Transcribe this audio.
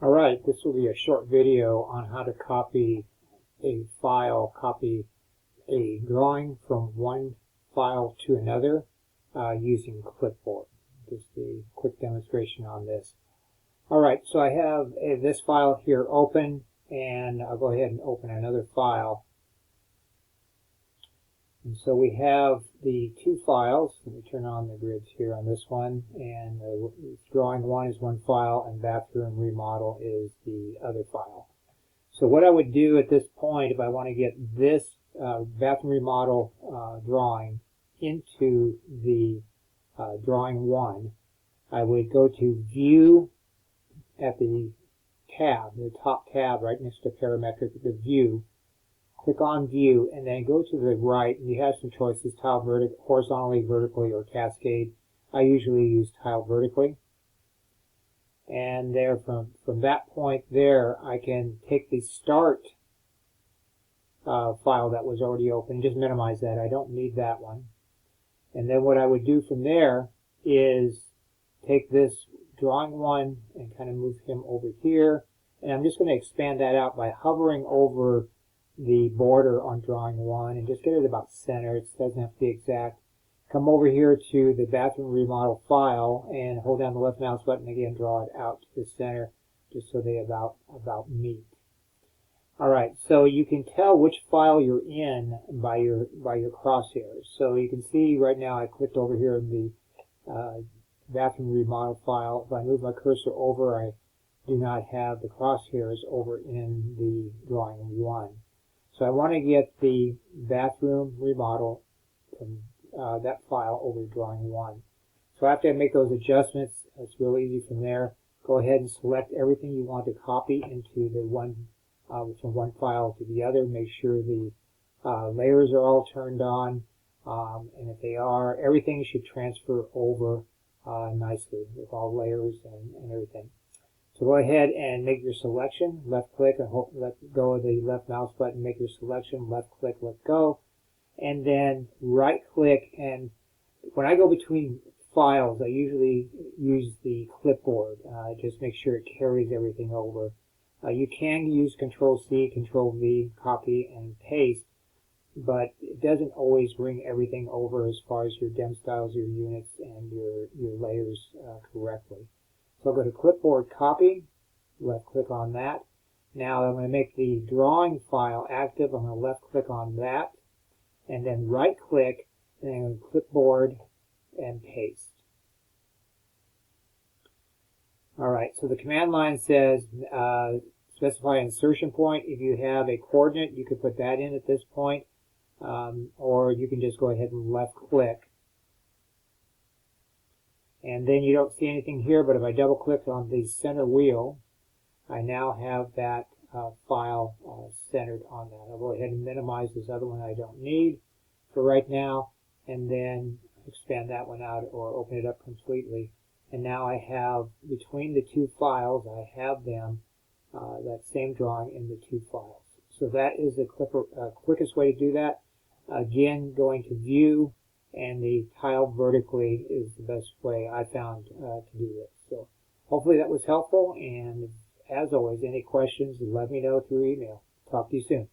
Alright, this will be a short video on how to copy a drawing from one file to another using Clipboard. Just a quick demonstration on this. Alright, so I have this file here open, and I'll go ahead and open another file. And so we have the two files. Let me turn on the grids here on this one. And drawing one is one file, and bathroom remodel is the other file. So what I would do at this point, if I want to get this bathroom remodel drawing into the drawing one, I would go to View at the tab, the top tab right next to Parametric, the View. Click on View, and then go to the right, and you have some choices: tile horizontally, vertically, or cascade. I usually use tile vertically. And there, from that point there, I can take the start file that was already open, just minimize that. I don't need that one. And then what I would do from there is take this drawing one and kind of move him over here. And I'm just going to expand that out by hovering over the border on drawing one and just get it about center. It doesn't have to be exact. Come over here to the bathroom remodel file and hold down the left mouse button again, draw it out to the center just so they about meet. Alright, so you can tell which file you're in by your crosshairs. So you can see right now I clicked over here in the bathroom remodel file. If I move my cursor over, I do not have the crosshairs over in the drawing one. So I want to get the bathroom remodel from that file over to drawing one. So after I make those adjustments, it's real easy from there. Go ahead and select everything you want to copy into the one from one file to the other. Make sure the layers are all turned on, and if they are, everything should transfer over nicely with all layers and everything. So go ahead and make your selection. Left click and let go of the left mouse button. Make your selection. Left click, let go. And then right click. And when I go between files, I usually use the clipboard. Just make sure it carries everything over. You can use Control C, Control V, copy and paste, but it doesn't always bring everything over as far as your dem styles, your units, and your layers correctly. So I'll go to Clipboard Copy, left click on that. Now I'm going to make the drawing file active. I'm going to left click on that, and then right click, and then Clipboard and paste. Alright, so the command line says specify insertion point. If you have a coordinate, you could put that in at this point, or you can just go ahead and left click. And then you don't see anything here, but if I double click on the center wheel, I now have that file centered on that. I'll go ahead and minimize this other one I don't need for right now, and then expand that one out or open it up completely. And now I have, between the two files, I have them, that same drawing in the two files. So that is the quickest way to do that. Again, going to View, and the tile vertically is the best way I found to do this. So hopefully that was helpful, and as always, any questions, let me know through email. Talk to you soon.